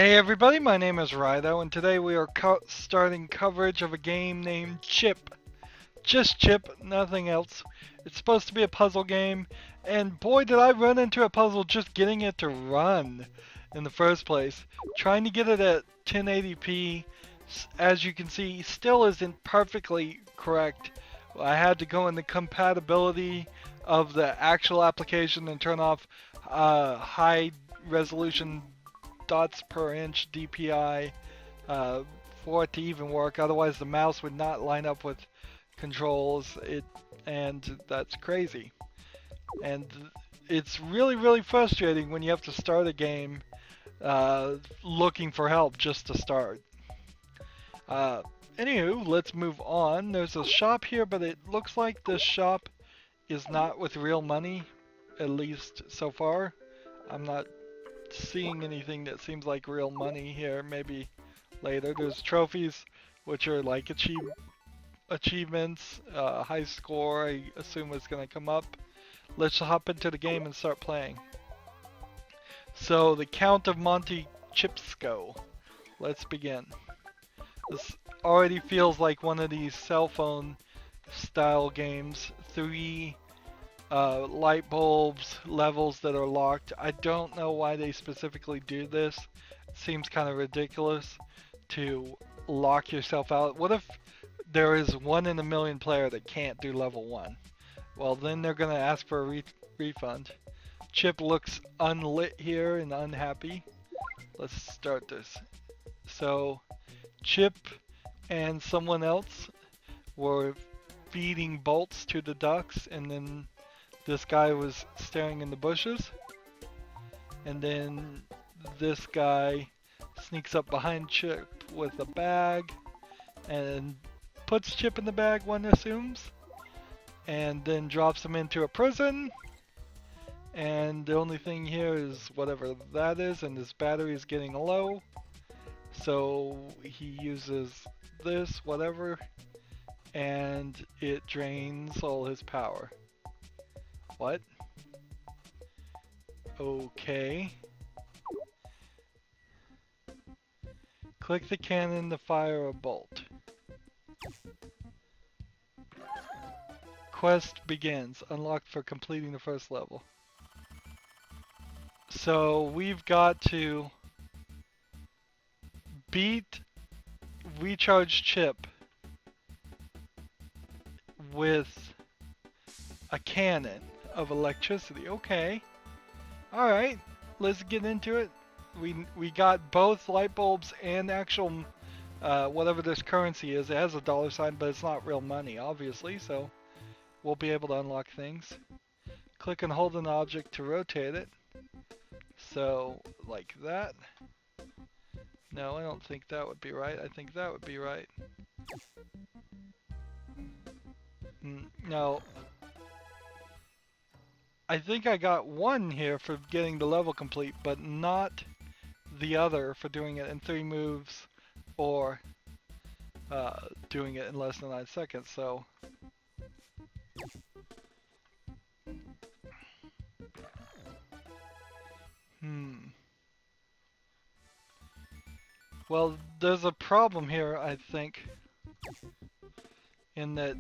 Hey everybody, my name is Rydo, and today we are starting coverage of a game named Chip. Just Chip, nothing else. It's supposed to be a puzzle game, and boy did I run into a puzzle just getting it to run in the first place. Trying to get it at 1080p, as you can see, still isn't perfectly correct. I had to go in the compatibility of the actual application and turn off high resolution dots per inch DPI for it to even work. Otherwise, the mouse would not line up with controls. And that's crazy. And it's really frustrating when you have to start a game looking for help just to start. Uh, Anywho, let's move on. There's a shop here, but it looks like this shop is not with real money, at least so far. I'm not seeing anything that seems like real money here. Maybe later. There's trophies, which are like achievements, high score. I assume is going to come up. Let's hop into the game and start playing. So the Count of Monte Chipsco. Let's begin. This already feels like one of these cell phone style games. Three light bulbs, levels that are locked. I don't know why they specifically do this. It seems kind of ridiculous to lock yourself out. What if there is 1 in a million player that can't do level 1? Well, then they're going to ask for a refund. Chip looks unlit here and unhappy. Let's start this. So, Chip and someone else were feeding bolts to the ducks, and then this guy was staring in the bushes, and then this guy sneaks up behind Chip with a bag and puts Chip in the bag, one assumes, and then drops him into a prison. And the only thing here is whatever that is, and his battery is getting low, so he uses this, whatever, and it drains all his power. What? Okay. Click the cannon to fire a bolt. Quest begins. Unlocked for completing the first level. So we've got to beat Recharge Chip with a cannon of electricity. Okay. Alright. Let's get into it. We got both light bulbs and actual whatever this currency is. It has a dollar sign, but it's not real money, obviously, so we'll be able to unlock things. Click and hold an object to rotate it. So, like that. No, I don't think that would be right. I think that would be right. No. I think I got one here for getting the level complete, but not the other for doing it in 3 moves or doing it in less than 9 seconds, so... Well, there's a problem here, I think, in that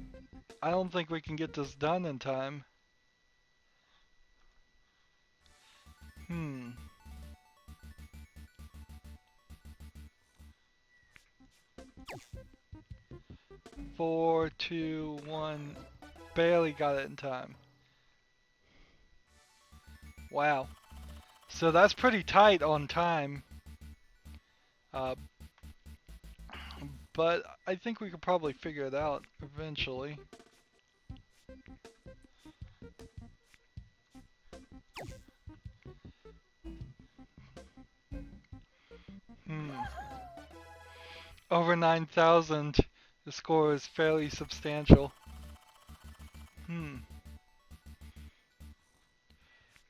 I don't think we can get this done in time. 4, 2, 1, barely got it in time. Wow. So that's pretty tight on time. But I think we could probably figure it out eventually. Over 9,000. The score is fairly substantial.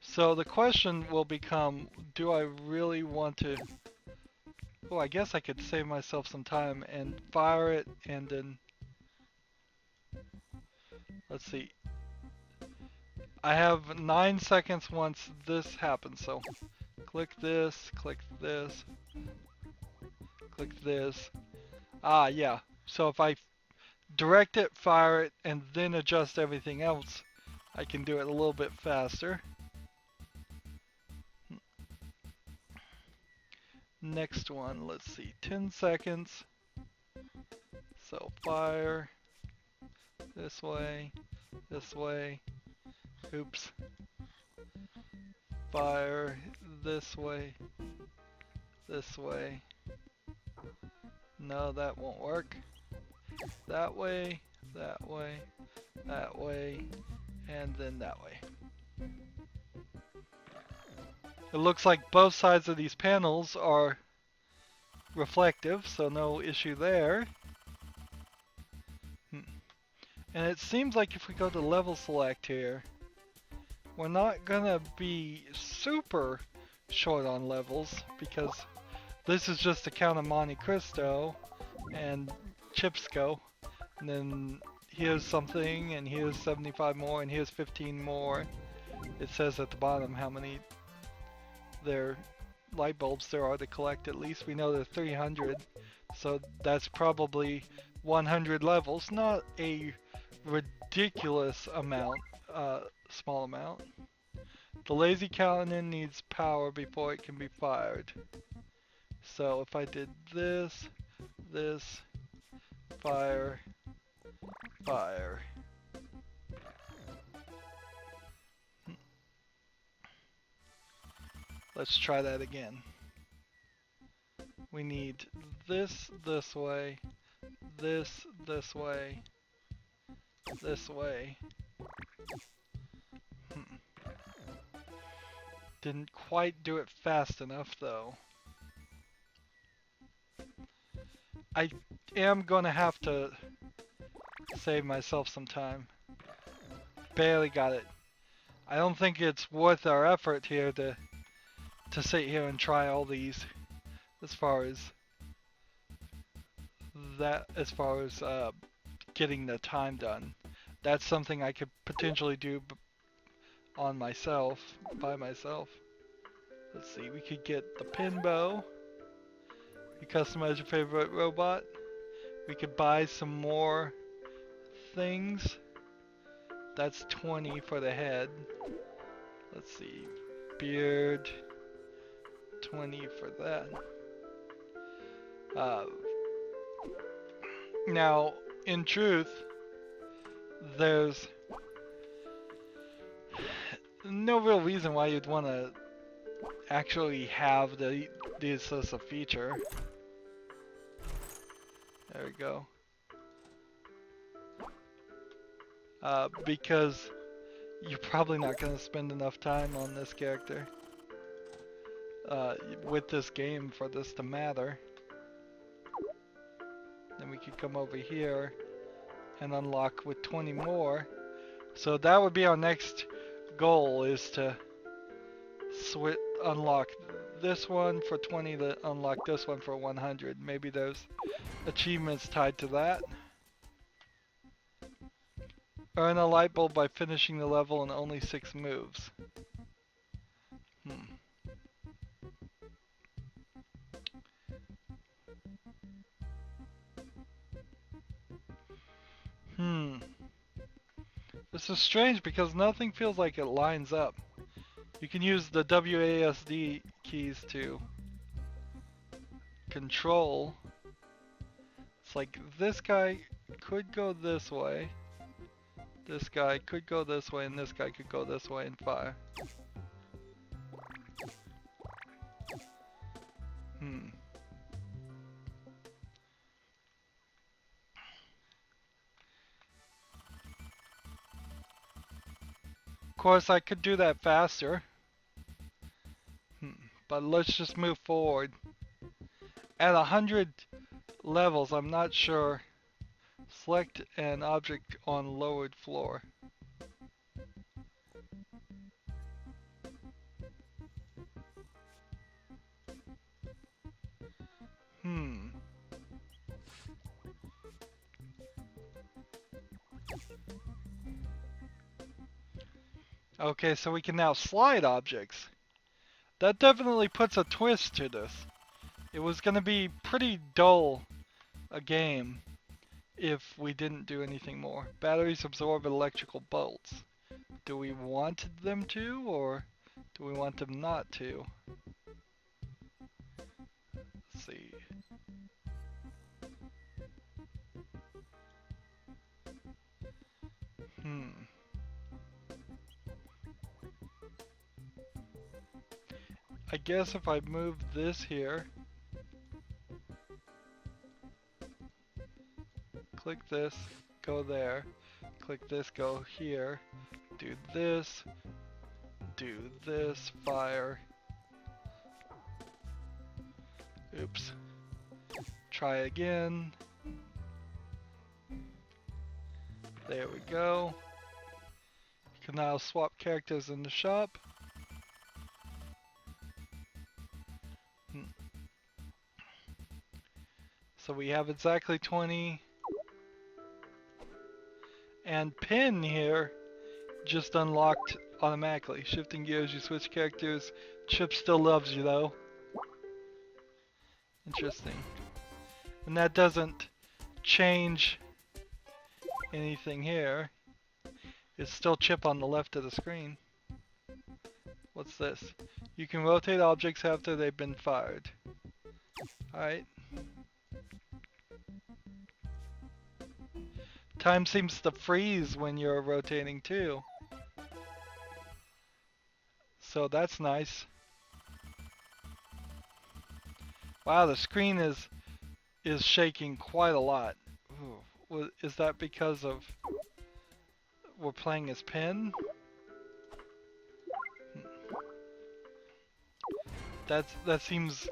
So the question will become, do I really want to... Oh, I guess I could save myself some time and fire it and then... Let's see. I have 9 seconds once this happens, so click this, click this. Ah, yeah. So if I direct it, fire it, and then adjust everything else, I can do it a little bit faster. Next one, let's see, 10 seconds. So fire, this way, oops. Fire, this way. No, that won't work. That way, and then that way. It looks like both sides of these panels are reflective, so no issue there. And it seems like if we go to level select here, we're not gonna be super short on levels because this is just the Count of Monte Cristo and Chipsco, and then here's something, and here's 75 more, and here's 15 more. It says at the bottom how many light bulbs there are to collect. At least we know there are 300, so that's probably 100 levels. Not a ridiculous amount, small amount. The lazy cannon needs power before it can be fired. So if I did this, fire. Let's try that again. We need this way, this way. Didn't quite do it fast enough though. I am gonna have to save myself some time. Barely got it. I don't think it's worth our effort here to sit here and try all these as far as getting the time done. That's something I could potentially do by myself. Let's see, we could get the pin bow. You customize your favorite robot. We could buy some more things. That's 20 for the head. Let's see, beard, 20 for that. Now, in truth, there's no real reason why you'd want to actually have this as a feature. There we go. Because you're probably not going to spend enough time on this character with this game for this to matter. Then we could come over here and unlock with 20 more. So that would be our next goal, is to unlock this one for 20 to unlock this one for 100. Maybe there's achievements tied to that. Earn a light bulb by finishing the level in only 6 moves. This is strange because nothing feels like it lines up. You can use the WASD keys to control. It's like this guy could go this way. This guy could go this way, and this guy could go this way and fire. Of course, I could do that faster. But let's just move forward. At 100 levels, I'm not sure. Select an object on lowered floor. Okay, so we can now slide objects. That definitely puts a twist to this. It was gonna be pretty dull a game if we didn't do anything more. Batteries absorb electrical bolts. Do we want them to, or do we want them not to? Let's see. I guess if I move this here, click this, go there, click this, go here, do this, fire. Oops. Try again. There we go. You can now swap characters in the shop. So we have exactly 20. And pin here just unlocked automatically. Shifting gears, you switch characters. Chip still loves you though. Interesting. And that doesn't change anything here. It's still Chip on the left of the screen. What's this? You can rotate objects after they've been fired. Alright. Time seems to freeze when you're rotating too. So that's nice. Wow, the screen is shaking quite a lot. Ooh. Is that because of we're playing as pin? That seems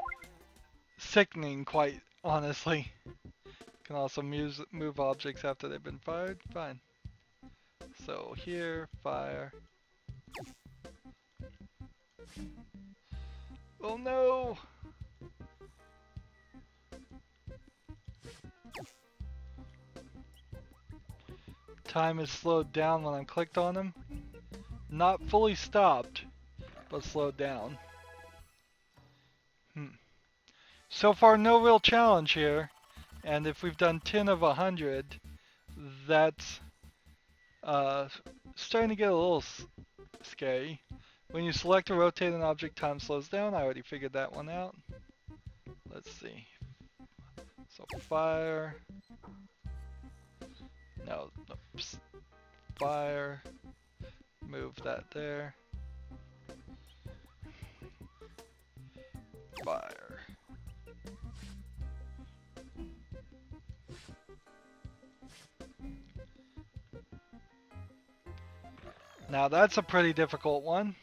sickening, quite honestly. Can also move objects after they've been fired. Fine. So here, fire. Oh no! Time is slowed down when I'm clicked on them. Not fully stopped, but slowed down. So far, no real challenge here. And if we've done 10 of 100, that's starting to get a little scary. When you select or rotate an object, time slows down. I already figured that one out. Let's see. So fire. No, oops. Fire. Move that there. Fire. Now that's a pretty difficult one.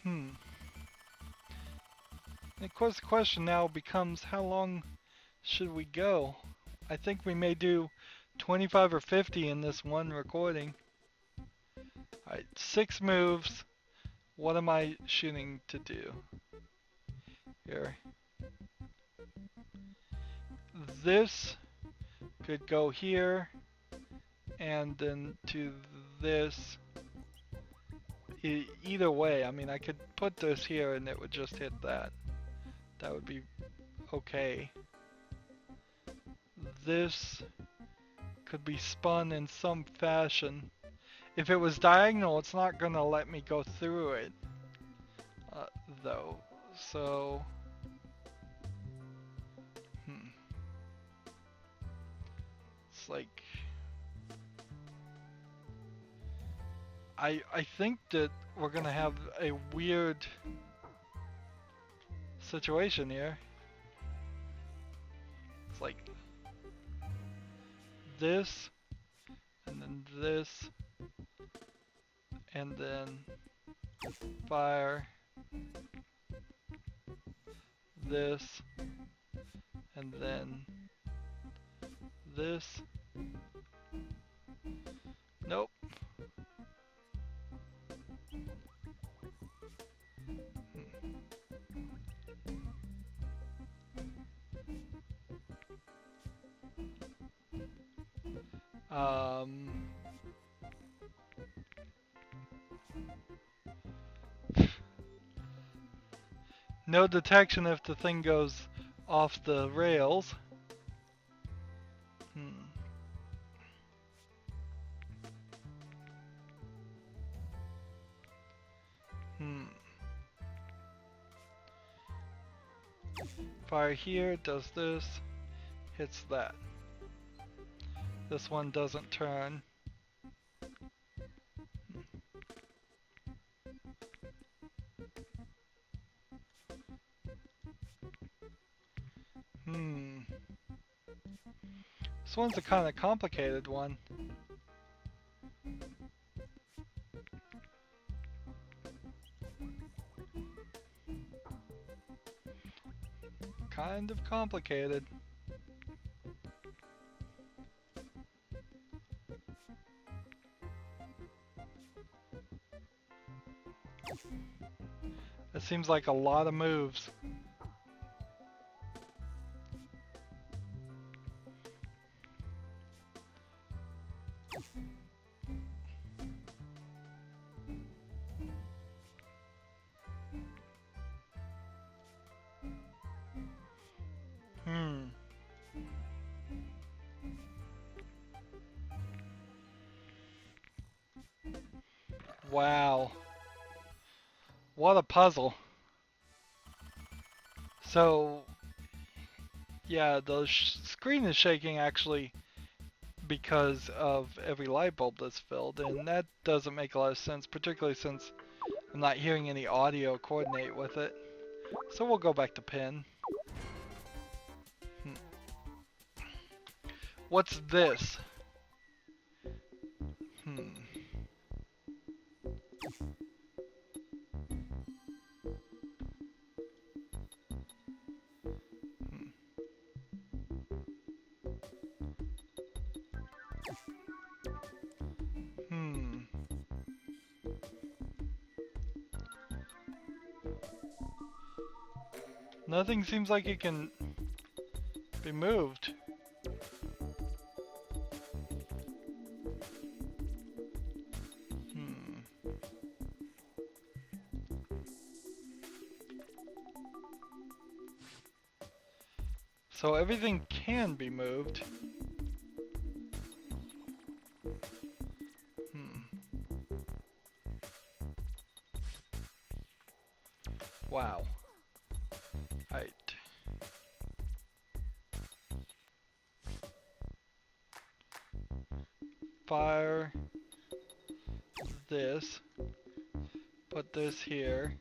And of course the question now becomes, how long should we go? I think we may do 25 or 50 in this one recording. Alright, 6 moves. What am I shooting to do? Here. This could go here, and then to this. Either way, I mean, I could put this here and it would just hit that. That would be okay. This could be spun in some fashion. If it was diagonal, it's not gonna let me go through it, though. So, it's like, I think that we're gonna have a weird situation here. It's like this, and then this, and then fire, this, and then this. Nope. No detection if the thing goes off the rails. Fire here, does this, hits that. This one doesn't turn. This one's a kind of complicated one. Kind of complicated. It seems like a lot of moves. Wow. What a puzzle. So, yeah, the screen is shaking actually because of every light bulb that's filled, and that doesn't make a lot of sense, particularly since I'm not hearing any audio coordinate with it. So we'll go back to pin. What's this? Nothing seems like it can be moved. So everything can be moved. Wow. Right. Fire this. Put this here.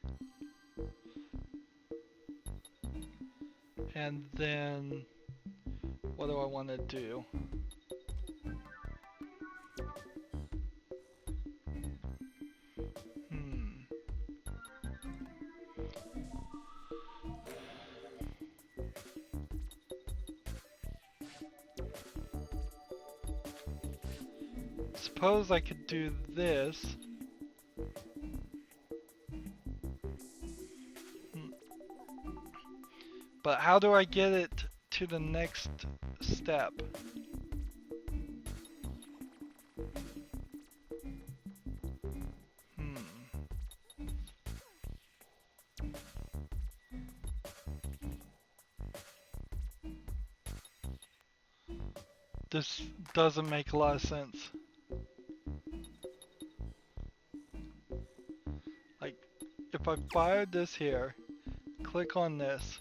And then what do I want to do? Suppose I could do this. But how do I get it to the next step? This doesn't make a lot of sense. Like, if I fired this here, click on this,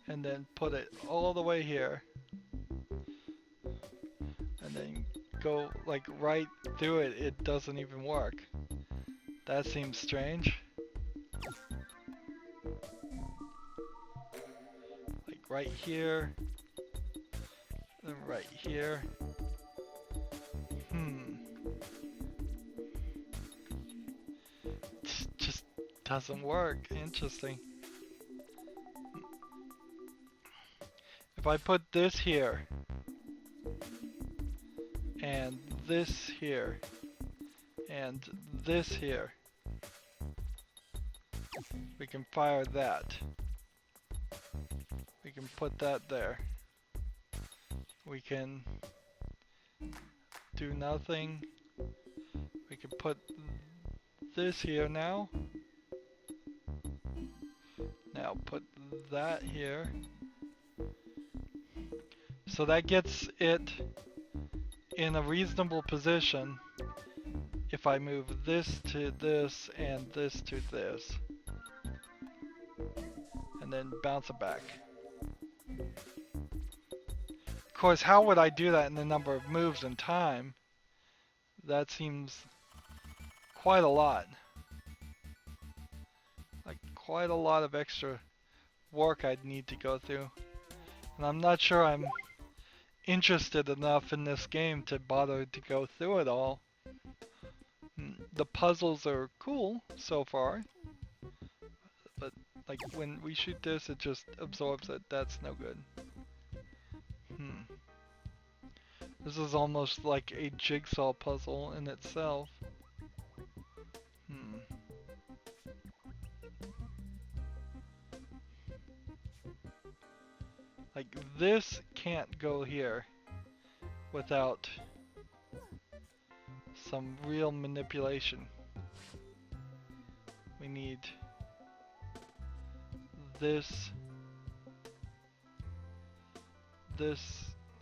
and then put it all the way here, and then go like right through it, it doesn't even work. That seems strange. Like right here, and right here. Just doesn't work. Interesting. If I put this here, and this here, and this here, we can fire that. We can put that there. We can do nothing. We can put this here now. Now put that here. So that gets it in a reasonable position if I move this to this and this to this. And then bounce it back. Of course, how would I do that in the number of moves and time? That seems quite a lot. Like quite a lot of extra work I'd need to go through. And I'm not sure I'm interested enough in this game to bother to go through it all. The puzzles are cool so far, but like when we shoot this, it just absorbs it. That's no good. This is almost like a jigsaw puzzle in itself. Like this can't go here without some real manipulation. We need this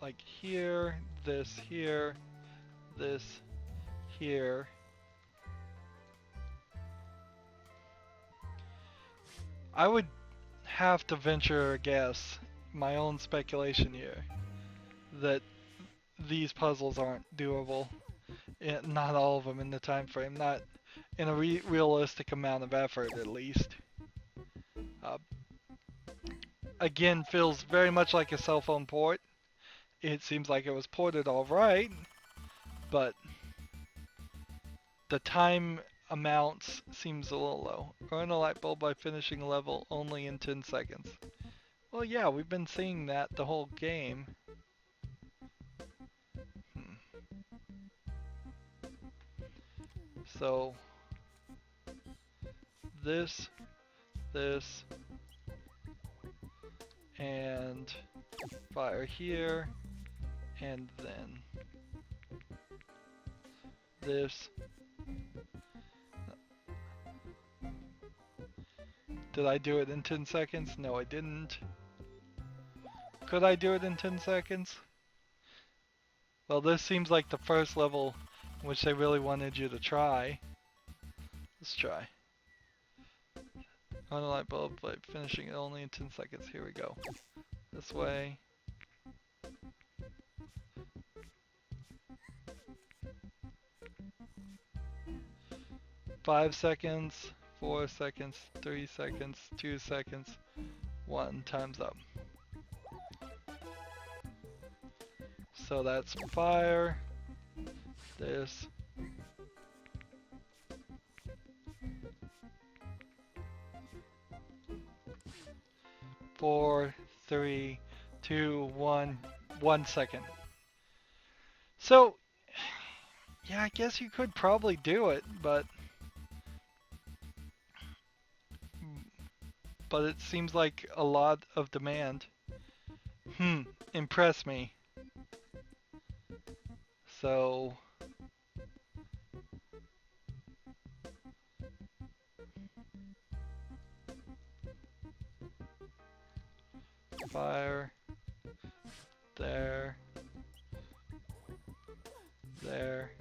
like here, this here, this here. I would have to venture a guess, my own speculation here, that these puzzles aren't doable. Not all of them in the time frame, not in a realistic amount of effort at least. Again, feels very much like a cell phone port. It seems like it was ported all right, but the time amounts seems a little low. Earn a light bulb by finishing a level only in 10 seconds. Well, yeah, we've been seeing that the whole game. So, this, and fire here, and then this. Did I do it in 10 seconds? No, I didn't. Could I do it in 10 seconds? Well, this seems like the first level in which they really wanted you to try. Let's try. On a light bulb, by finishing it only in 10 seconds. Here we go. This way. Five seconds, 4 seconds, 3 seconds, 2 seconds, 1, time's up. So that's fire, this, 4, 3, 2, 1, 1 second. So, yeah, I guess you could probably do it, but it seems like a lot of demand. Impress me. So, fire, there, there.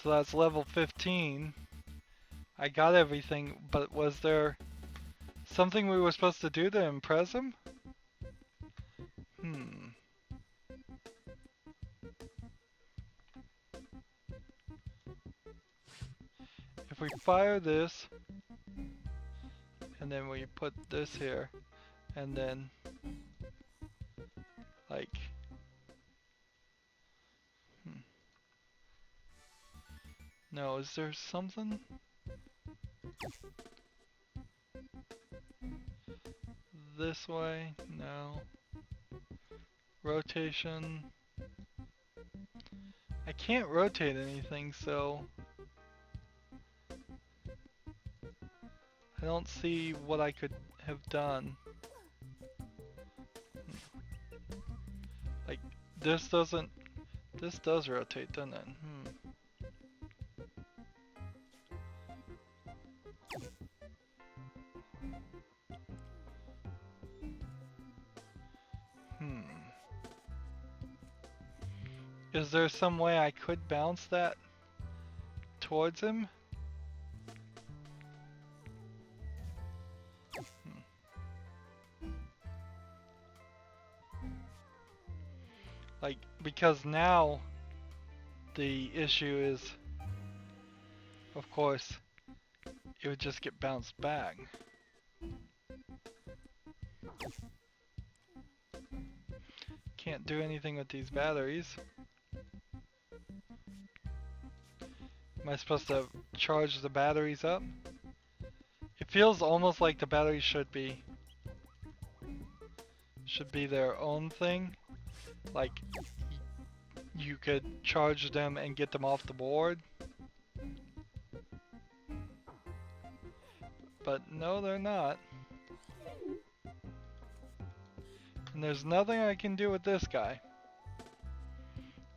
So that's level 15. I got everything, but was there something we were supposed to do to impress him? If we fire this, and then we put this here, and then, like, no, is there something? This way? No. Rotation. I can't rotate anything, so I don't see what I could have done. Like, this doesn't This does rotate, doesn't it? Is there some way I could bounce that towards him? Like, because now the issue is, of course, it would just get bounced back. Can't do anything with these batteries. Am I supposed to charge the batteries up? It feels almost like the batteries should be their own thing. Like, you could charge them and get them off the board. But no, they're not. And there's nothing I can do with this guy.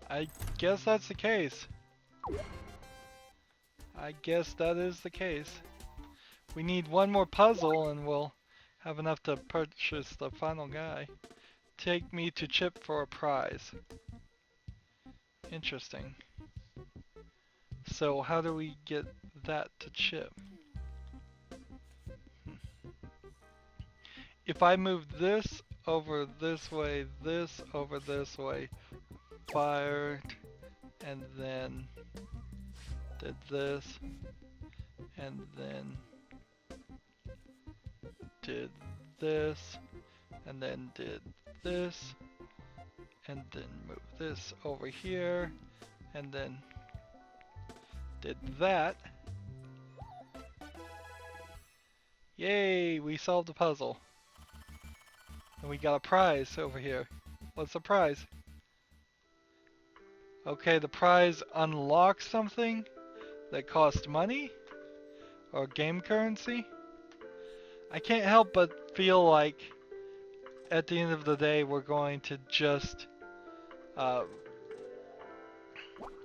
I guess that's the case. I guess that is the case. We need one more puzzle and we'll have enough to purchase the final guy. Take me to Chip for a prize. Interesting. So how do we get that to Chip? If I move this over this way, this over this way, fired, and then did this, and then did this, and then did this, and then move this over here, and then did that. Yay, we solved the puzzle. And we got a prize over here. What's the prize? Okay, the prize unlocks something that costs money? Or game currency? I can't help but feel like at the end of the day we're going to just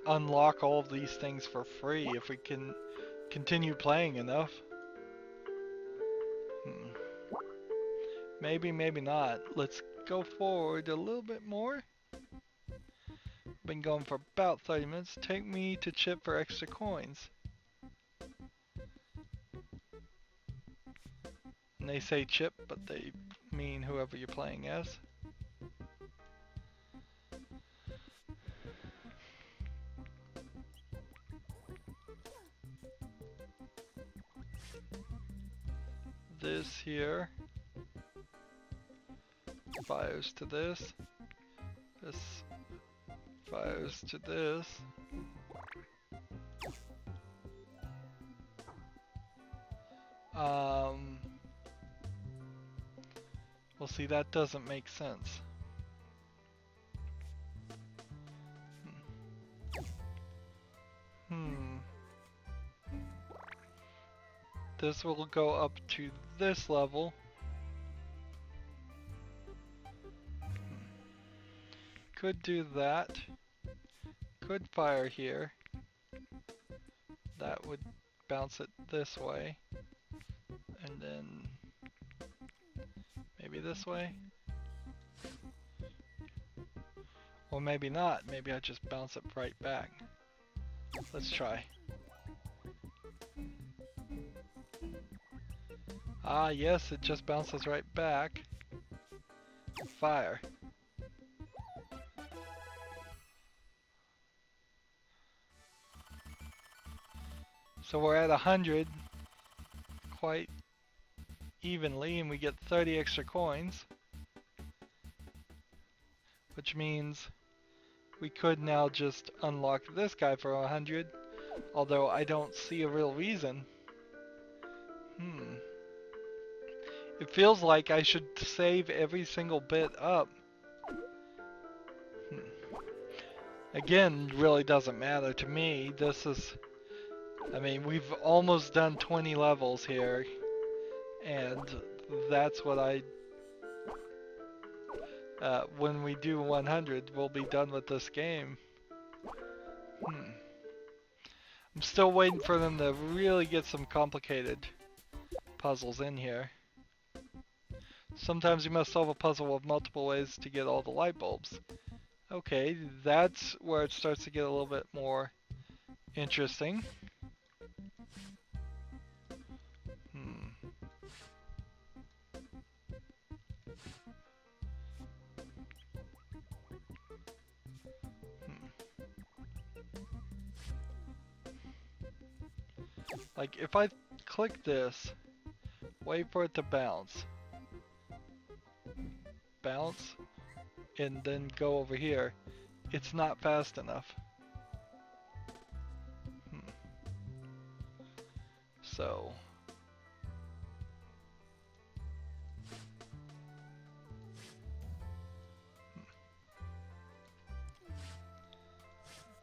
unlock all of these things for free if we can continue playing enough. Maybe, maybe not. Let's go forward a little bit more. Been going for about 30 minutes. Take me to Chip for extra coins. And they say Chip, but they mean whoever you're playing as. This here fires to this. This fires to this. Well, see, that doesn't make sense. This will go up to this level. Could do that. Could fire here. That would bounce it this way. And then maybe this way. Or maybe not. Maybe I just bounce it right back. Let's try. Ah, yes, it just bounces right back. Fire. So we're at 100 quite evenly, and we get 30 extra coins, which means we could now just unlock this guy for 100, although I don't see a real reason. It feels like I should save every single bit up. Again, really doesn't matter to me. This is, I mean, we've almost done 20 levels here, and that's what when we do 100, we'll be done with this game. I'm still waiting for them to really get some complicated puzzles in here. Sometimes you must solve a puzzle with multiple ways to get all the light bulbs. Okay, that's where it starts to get a little bit more interesting. Like, if I click this, wait for it to bounce, and then go over here, it's not fast enough. So,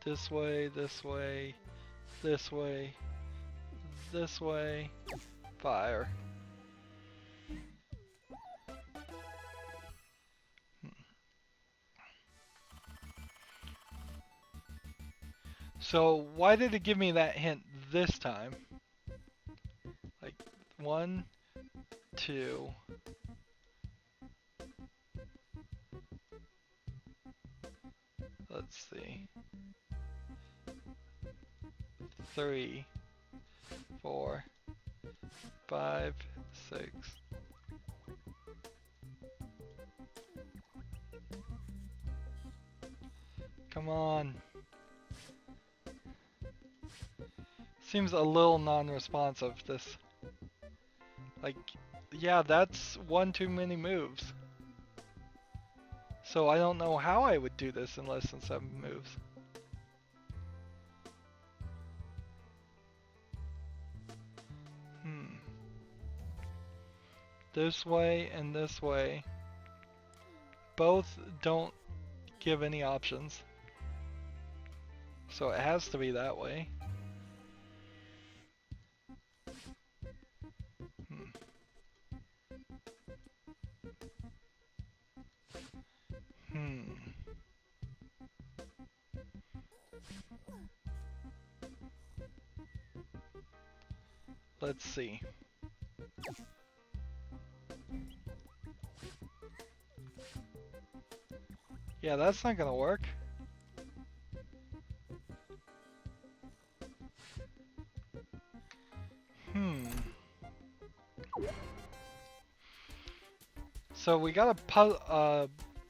this way, this way, this way, this way, fire. So why did it give me that hint this time? Like 1, 2. Let's see. 3, 4, 5, 6. Come on. Seems a little non-responsive, this. Like, yeah, that's one too many moves. So I don't know how I would do this in less than 7 moves. This way and this way. Both don't give any options. So it has to be that way. Let's see. Yeah, that's not gonna work. So we got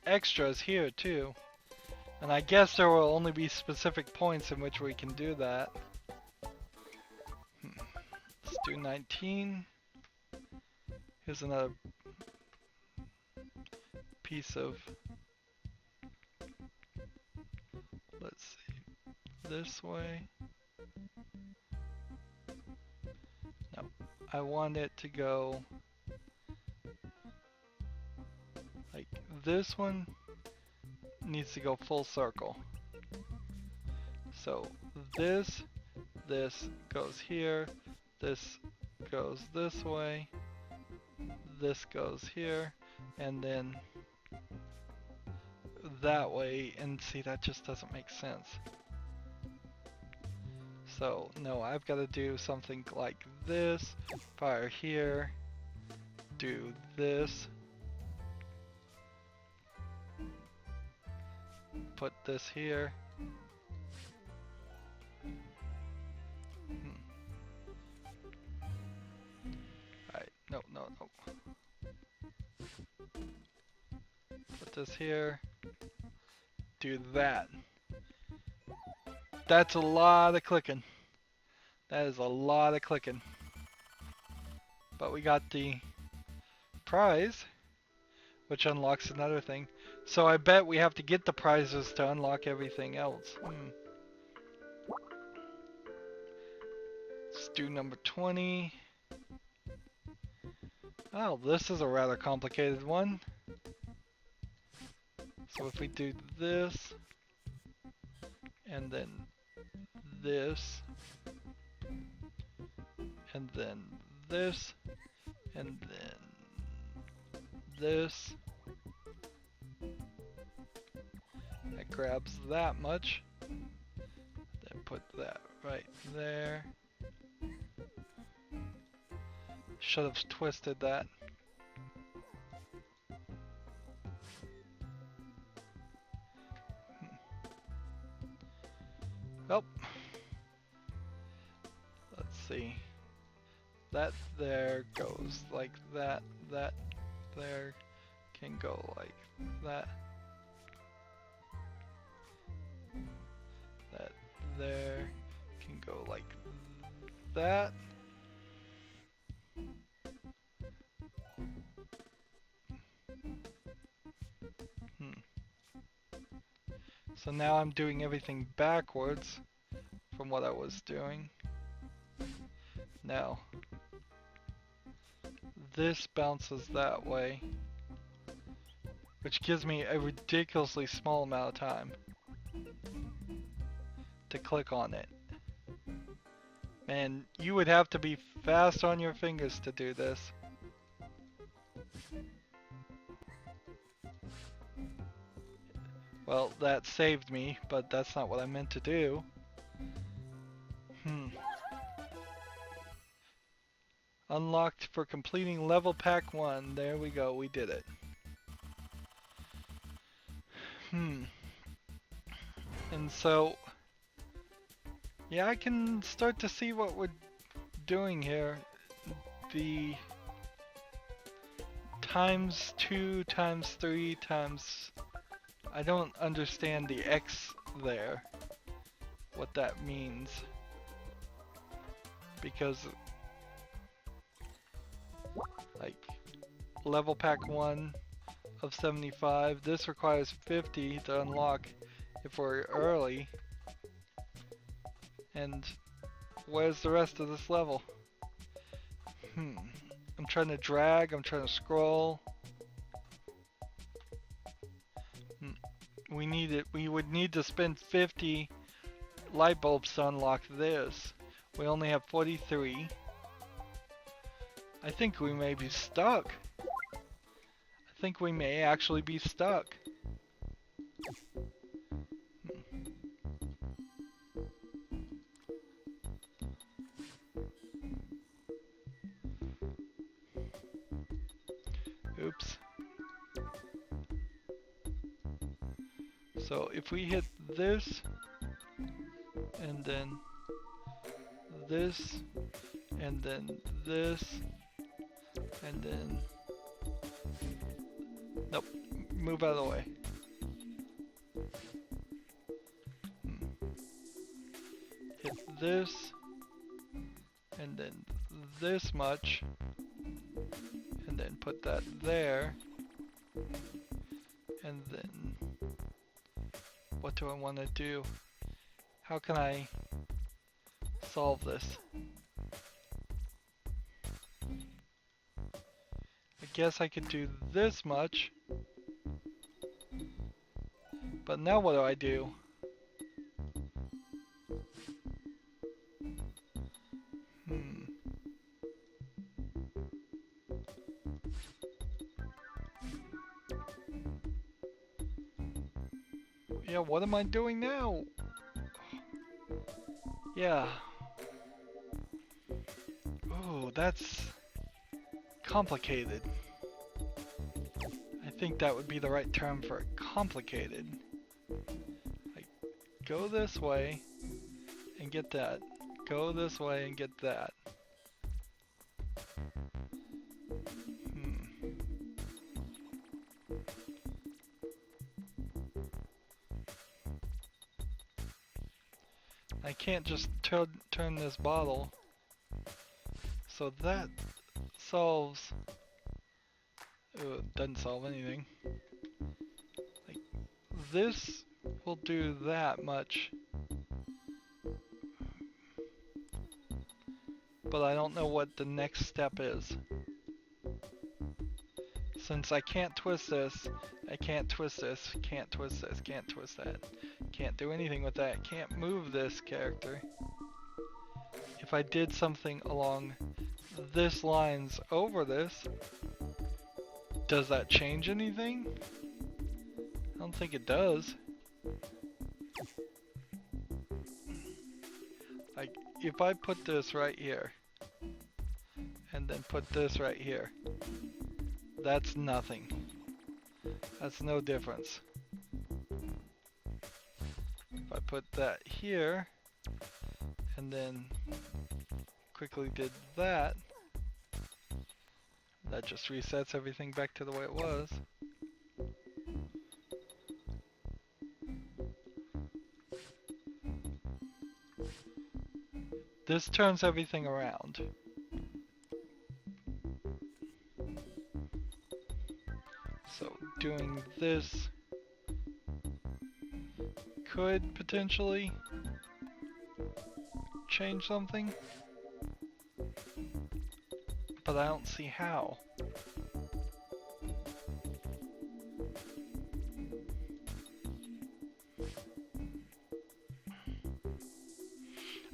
extras here too. And I guess there will only be specific points in which we can do that. Let's do 19. Here's another piece of... Let's see. This way. No. I want it to go... Like, this one needs to go full circle. So, this goes here, this goes this way, this goes here, and then that way, and see, that just doesn't make sense. So, no, I've got to do something like this, fire here, do this, put this here. Alright, no. Put this here. Do that. That's a lot of clicking. That is a lot of clicking. But we got the prize, which unlocks another thing. So I bet we have to get the prizes to unlock everything else. Let's do number 20. Oh, this is a rather complicated one. So if we do this, and then this, and then this, and then this, that grabs that much, put that right there. Should have twisted that. Oh. Let's see. That there goes like that. That there can go like that. That there can go like that. So now I'm doing everything backwards from what I was doing. Now, this bounces that way, which gives me a ridiculously small amount of time to click on it. And you would have to be fast on your fingers to do this. Well, that saved me, but that's not what I meant to do. Unlocked for completing level pack 1. There we go, we did it. And so, yeah, I can start to see what we're doing here. The times 2, times 3, times... I don't understand the X there, what that means. Because, like, level pack 1 of 75, this requires 50 to unlock if we're early. And where's the rest of this level? I'm trying to drag, I'm trying to scroll. We would need to spend 50 light bulbs to unlock this. We only have 43. I think we may be stuck. I think we may actually be stuck. Oops. So if we hit this, and then this, and then this, and then... Nope, move out of the way. Hit this, and then this much, and then put that there, and then... What do I want to do? How can I solve this? I guess I could do this much. But now what do I do? Yeah, what am I doing now? Yeah. Oh, that's complicated. I think that would be the right term for it. Complicated. Like, go this way and get that. Go this way and get that. I can't just turn this bottle. So that solves... it doesn't solve anything. Like, this will do that much. But I don't know what the next step is. Since I can't twist this, I can't twist this, can't twist this, can't twist that. Can't do anything with that, can't move this character. If I did something along this lines over this, does that change anything? I don't think it does. Like, if I put this right here, and then put this right here, that's nothing. That's no difference. If I put that here, and then quickly did that, that just resets everything back to the way it was. This turns everything around. So doing this could potentially change something, but I don't see how.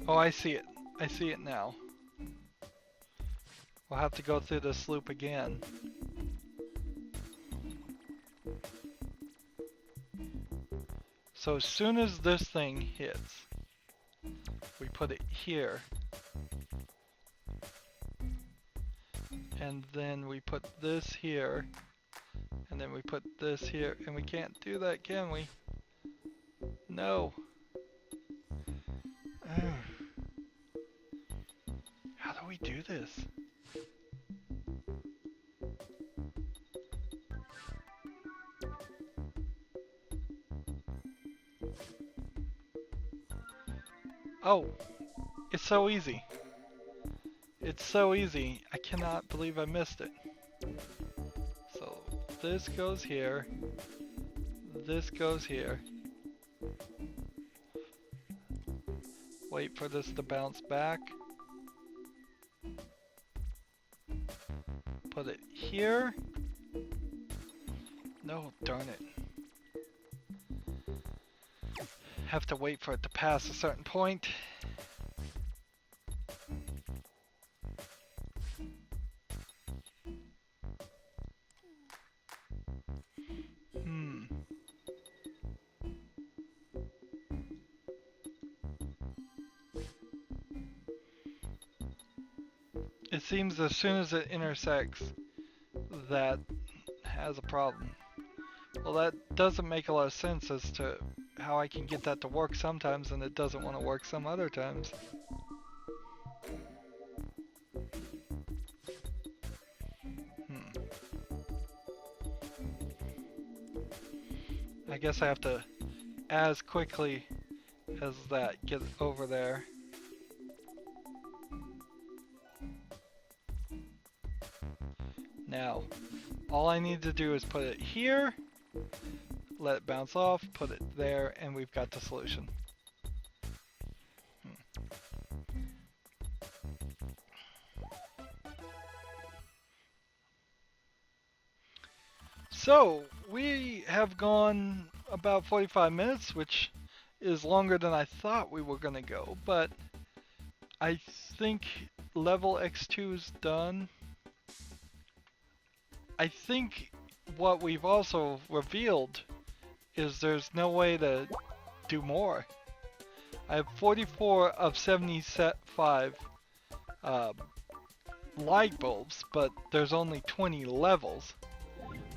Oh, I see it. I see it now. We'll have to go through this loop again. So as soon as this thing hits, we put it here. And then we put this here. And then we put this here. And we can't do that, can we? No. How do we do this? Oh, it's so easy. It's so easy. I cannot believe I missed it. So this goes here. This goes here. Wait for this to bounce back. Put it here. No, darn it. Have to wait for it to pass a certain point. It seems as soon as it intersects, that has a problem. Well, that doesn't make a lot of sense as to how I can get that to work sometimes and it doesn't want to work some other times. I guess I have to, as quickly as that, get over there. Now, all I need to do is put it here, let it bounce off, put it there, and we've got the solution. So, we have gone about 45 minutes, which is longer than I thought we were going to go, but I think level X2 is done. I think what we've also revealed is there's no way to do more. I have 44 of 75 light bulbs, but there's only 20 levels.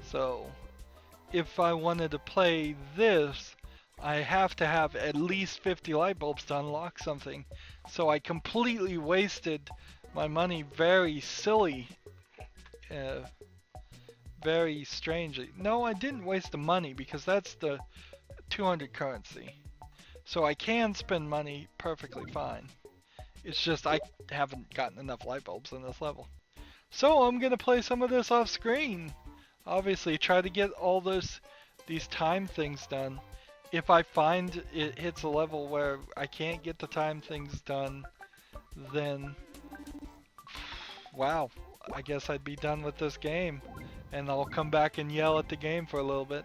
So if I wanted to play this, I have to have at least 50 light bulbs to unlock something. So I completely wasted my money very silly. Very strangely. No, I didn't waste the money because that's the 200 currency. So I can spend money perfectly fine. It's just I haven't gotten enough light bulbs in this level. So I'm going to play some of this off screen. Obviously try to get all these time things done. If I find it hits a level where I can't get the time things done, then wow, I guess I'd be done with this game. And I'll come back and yell at the game for a little bit.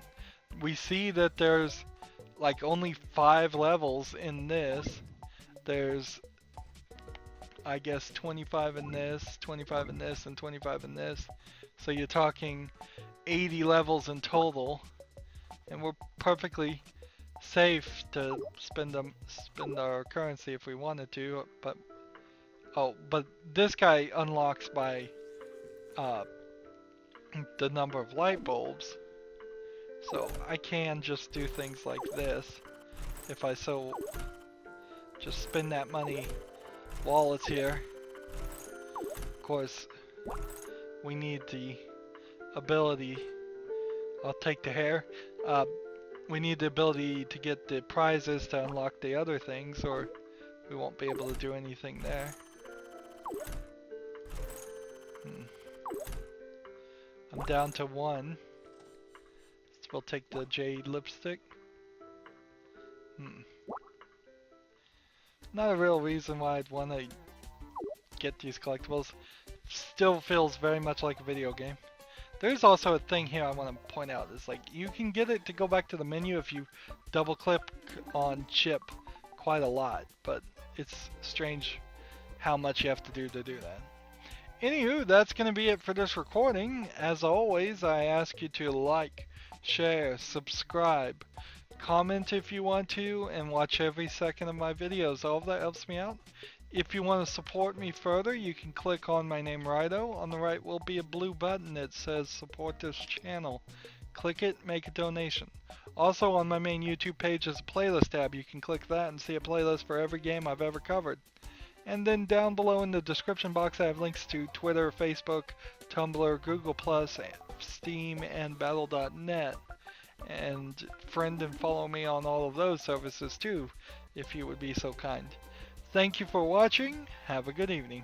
We see that there's like only 5 levels in this. There's, I guess, 25 in this, 25 in this, and 25 in this. So you're talking 80 levels in total. And we're perfectly safe to spend our currency if we wanted to, but but this guy unlocks by uh, the number of light bulbs, so I can just do things like this if I so just spend that money while it's here. Of course, we need the ability. I'll take the hair. We need the ability to get the prizes to unlock the other things, or we won't be able to do anything there. I'm down to 1. So we'll take the jade lipstick. Not a real reason why I'd want to get these collectibles. Still feels very much like a video game. There's also a thing here I want to point out. It's like you can get it to go back to the menu if you double click on chip quite a lot, but it's strange how much you have to do that. Anywho, that's going to be it for this recording. As always, I ask you to like, share, subscribe, comment if you want to, and watch every second of my videos. All of that helps me out. If you want to support me further, you can click on my name Rydo. On the right will be a blue button that says support this channel. Click it, make a donation. Also on my main YouTube page is a playlist tab. You can click that and see a playlist for every game I've ever covered. And then down below in the description box I have links to Twitter, Facebook, Tumblr, Google+, Steam, and Battle.net. And friend and follow me on all of those services too, if you would be so kind. Thank you for watching. Have a good evening.